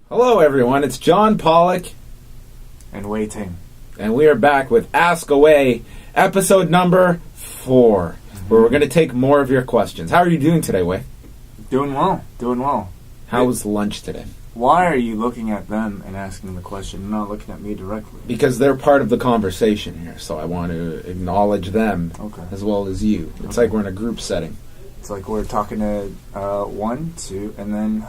Hello, everyone. It's John Pollock. And Wai Ting. And we are back with Ask A WAI, episode number 4, where we're going to take more of your questions. How are you doing today, Wai? Doing well. How was lunch today? Why are you looking at them and asking the question and not looking at me directly? Because they're part of the conversation here, so I want to acknowledge them as well as you. It's like we're in a group setting. It's like we're talking to 1, 2, and then...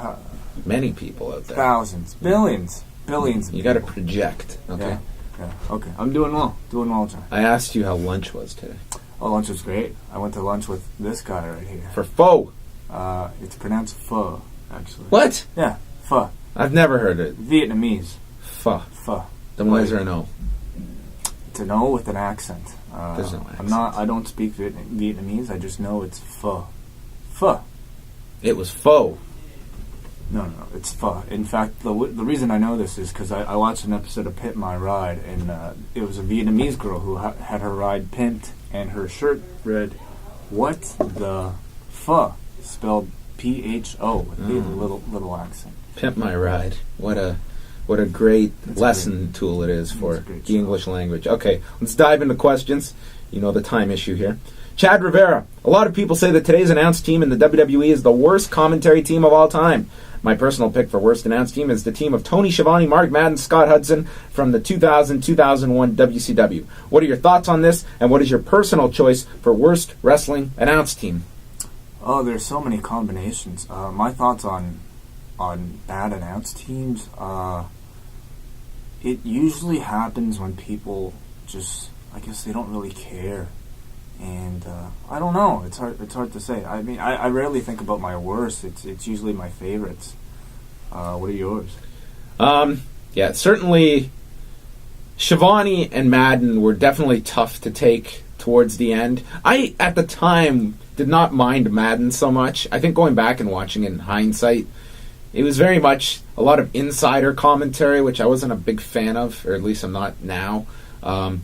many people out there. Thousands. Billions. You got to project, okay? Yeah. Okay. I'm doing well, John. I asked you how lunch was today. Oh, lunch was great. I went to lunch with this guy right here. For pho. It's pronounced pho, actually. What? Yeah, pho. I've never heard it. Vietnamese. Pho. Pho. The Y's are an O. It's an O with an accent. There's no accent. I don't speak Vietnamese. I just know it's pho. Pho. It was pho. No, it's pho. In fact, the reason I know this is because I watched an episode of Pimp My Ride, and it was a Vietnamese girl who had her ride pimped, and her shirt read, "What the pho?" spelled P-H-O with a little accent. Pimp My Ride. What a great lesson tool it is for the English language. Okay, let's dive into questions. You know the time issue here. Chad Rivera. A lot of people say that today's announced team in the WWE is the worst commentary team of all time. My personal pick for worst announced team is the team of Tony Schiavone, Mark Madden, Scott Hudson from the 2000-2001 WCW. What are your thoughts on this, and what is your personal choice for worst wrestling announced team? Oh, there's so many combinations. My thoughts on bad announced teams, it usually happens when people just, I guess they don't really care. And I don't know. It's hard to say. I mean, I rarely think about my worst. It's usually my favorites. What are yours? Yeah, certainly Schiavone and Madden were definitely tough to take towards the end. I, at the time, did not mind Madden so much. I think going back and watching it in hindsight, it was very much a lot of insider commentary, which I wasn't a big fan of, or at least I'm not now.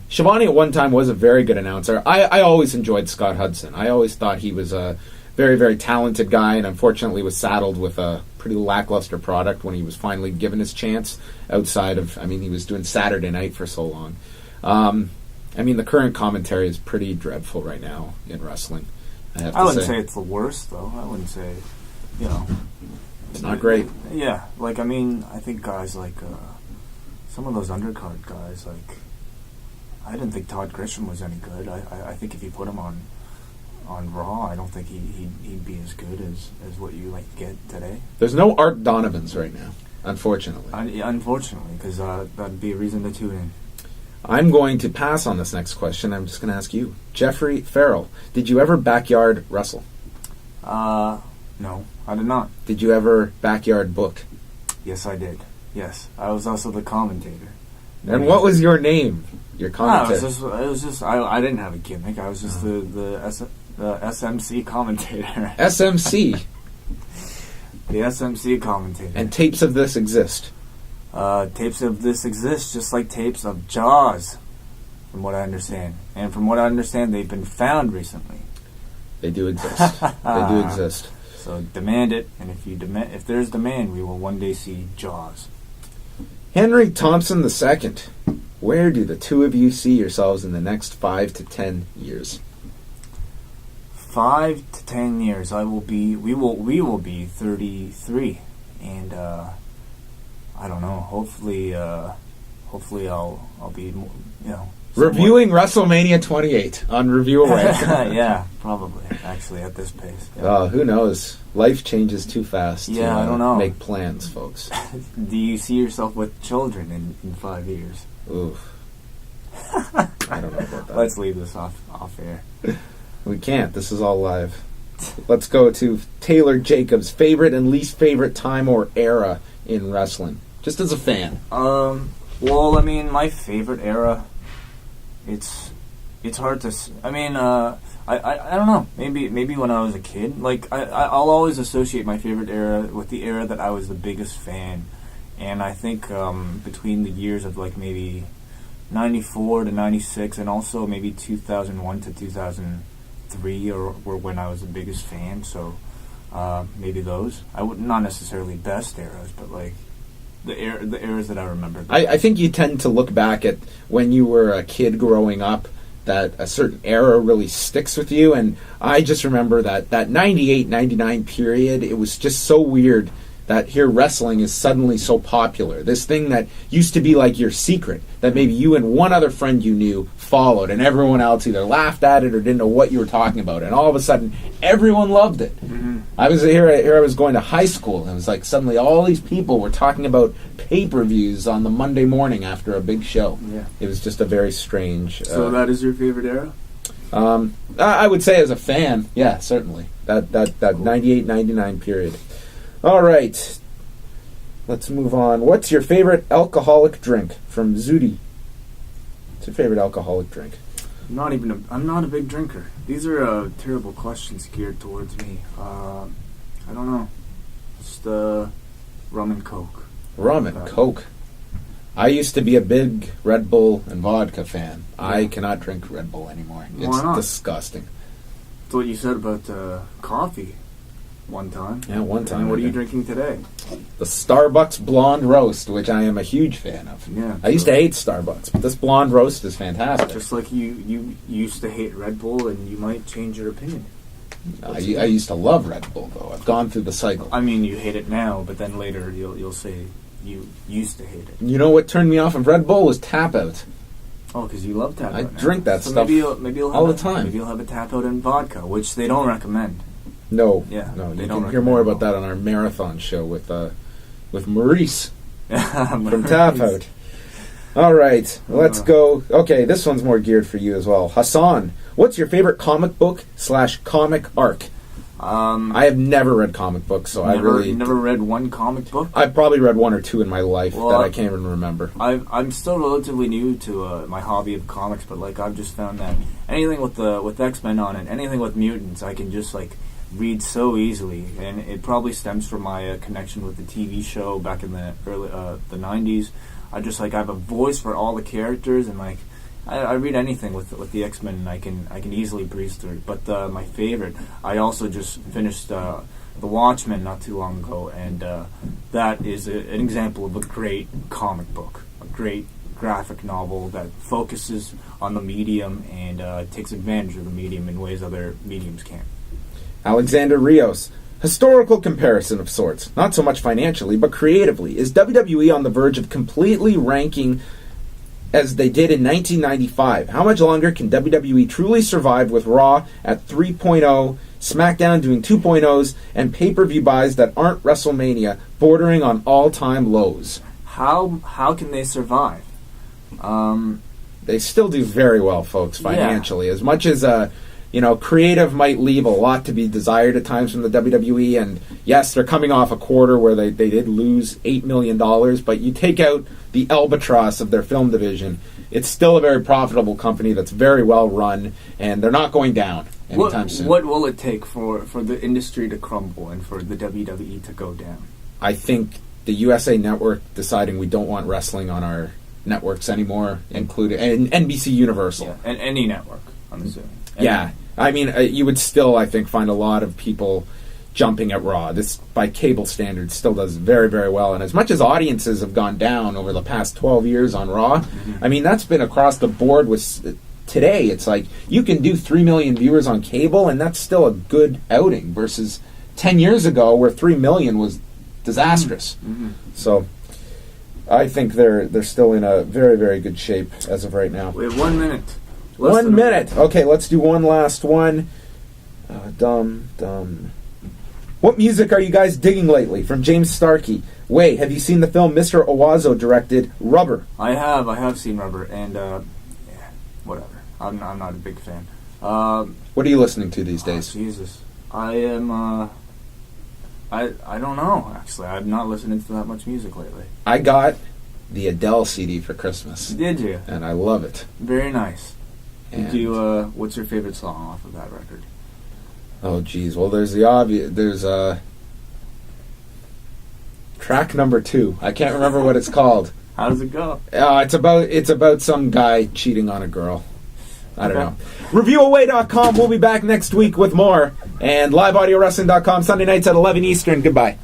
Schiavone at one time was a very good announcer. I always enjoyed Scott Hudson. I always thought he was a very, very talented guy, and unfortunately was saddled with a pretty lackluster product when he was finally given his chance outside of, he was doing Saturday Night for so long. The current commentary is pretty dreadful right now in wrestling. I wouldn't say it's the worst, though. I wouldn't say, it's not great. Yeah, I think guys like some of those undercard guys, I didn't think Todd Grisham was any good. I think if you put him on Raw, I don't think he'd be as good as what you get today. There's no Art Donovans right now, unfortunately. Unfortunately, because that'd be a reason to tune in. I'm going to pass on this next question. I'm just going to ask you. Jeffrey Farrell, did you ever backyard wrestle? No, I did not. Did you ever backyard book? Yes, I did. Yes, I was also the commentator. And what was your name? Your commentator? I didn't have a gimmick. I was just the SMC commentator. SMC? The SMC commentator. And tapes of this exist? Tapes of this exist, just like tapes of Jaws, from what I understand. And from what I understand, they've been found recently. They do exist. They do exist. So demand it, and if there's demand, we will one day see Jaws. Henry Thompson II. Where do the two of you see yourselves in the next 5 to 10 years? 5 to 10 years, we will be 33, and I don't know. Hopefully I'll be reviewing WrestleMania 28 on Review A WAI. Yeah, probably. Actually, at this pace. Yeah. Who knows? Life changes too fast. Yeah, I don't know. Make plans, folks. Do you see yourself with children in 5 years? Oof. I don't know about that. Let's leave this off air. We can't. This is all live. Let's go to Taylor Jacobs' favorite and least favorite time or era in wrestling, just as a fan. Well, my favorite era. It's hard to. I don't know. Maybe when I was a kid. I'll always associate my favorite era with the era that I was the biggest fan, and I think between the years of maybe 94 to 96, and also maybe 2001 to 2003 were when I was the biggest fan. So maybe those. I would not necessarily best eras, but the eras that I remember. I think you tend to look back at when you were a kid growing up, that a certain era really sticks with you. And I just remember that 98, 99 period, it was just so weird that here wrestling is suddenly so popular. This thing that used to be like your secret, that maybe you and one other friend you knew followed, and everyone else either laughed at it or didn't know what you were talking about. And all of a sudden, everyone loved it. Mm-hmm. I was here I was going to high school, and it was like suddenly all these people were talking about pay-per-views on the Monday morning after a big show. Yeah. It was just a very strange... So that is your favorite era? I would say as a fan, yeah, certainly. That Cool. 98, 99 period. All right. Let's move on. What's your favorite alcoholic drink? From Zudi. What's your favorite alcoholic drink? I'm not a big drinker. These are terrible questions geared towards me. I don't know. Just rum and Coke. Rum and Coke. I used to be a big Red Bull and vodka fan. Yeah. I cannot drink Red Bull anymore. Why It's not? disgusting. That's what you said about coffee one time. Yeah, one time. And what I are you did. drinking today? The Starbucks Blonde Roast, which I am a huge fan of. Yeah. I used to hate Starbucks, but this Blonde Roast is fantastic. Just like you used to hate Red Bull, and you might change your opinion. I used to love Red Bull, though. I've gone through the cycle. I mean, you hate it now, but then later you'll say you used to hate it. You know what turned me off of Red Bull was Tap Out. Oh, because you love tap out. I now. drink that so stuff maybe you'll have all the time. Maybe you'll have a tap out in vodka, which they don't recommend. No, Yeah, no. they You don't can hear more about recommend that on our marathon show with Maurice from From Tap Out. All right, let's go. Okay, this one's more geared for you as well. Hassan, what's your favorite comic book / comic arc? I have never read comic books, so never read one comic book. I've probably read one or two in my life Well, that I can't even remember. I'm still relatively new to my hobby of comics, but like I've just found that anything with X-Men on it, anything with mutants, I can just like read so easily, and it probably stems from my connection with the TV show back in the early the 90s. I have a voice for all the characters, and like I read anything with the X-Men, and I can easily breeze through it. But my favorite, I also just finished The Watchmen not too long ago, and that is an example of a great comic book, a great graphic novel that focuses on the medium and takes advantage of the medium in ways other mediums can't. Alexander Rios. Historical comparison of sorts, not so much financially, but creatively. Is WWE on the verge of completely ranking as they did in 1995? How much longer can WWE truly survive with Raw at 3.0, SmackDown doing 2.0s, and pay-per-view buys that aren't WrestleMania, bordering on all-time lows? How can they survive? They still do very well, folks, financially. Yeah. As much as creative might leave a lot to be desired at times from the WWE, and yes, they're coming off a quarter where they did lose $8 million, but you take out the albatross of their film division, it's still a very profitable company that's very well run, and they're not going down anytime soon. What will it take for the industry to crumble and for the WWE to go down? I think the USA Network deciding we don't want wrestling on our networks anymore, including and NBC Universal. Yeah, and any network, I'm assuming. Yeah, I mean, you would still, I think, find a lot of people jumping at Raw. This, by cable standards, still does very, very well. And as much as audiences have gone down over the past 12 years on Raw, I mean, that's been across the board with... Today, it's like, you can do 3 million viewers on cable, and that's still a good outing, versus 10 years ago, where 3 million was disastrous. Mm-hmm. So, I think they're still in a very, very good shape as of right now. We have 1 minute. 1 minute. Okay, let's do one last one. Dumb. What music are you guys digging lately? From James Starkey. Wai, have you seen the film Mr. Owazo directed, Rubber? I have seen Rubber, and whatever. I'm not a big fan. What are you listening to these days? Jesus, I am. I don't know. Actually, I'm not listening to that much music lately. I got the Adele CD for Christmas. Did you? And I love it. Very nice. And did you? What's your favorite song off of that record? Oh, geez. Well, there's the obvious. There's track number 2. I can't remember what it's called. How does it go? It's about some guy cheating on a girl. I don't know. ReviewAway.com. We'll be back next week with more. And LiveAudioWrestling.com Sunday nights at 11 Eastern. Goodbye.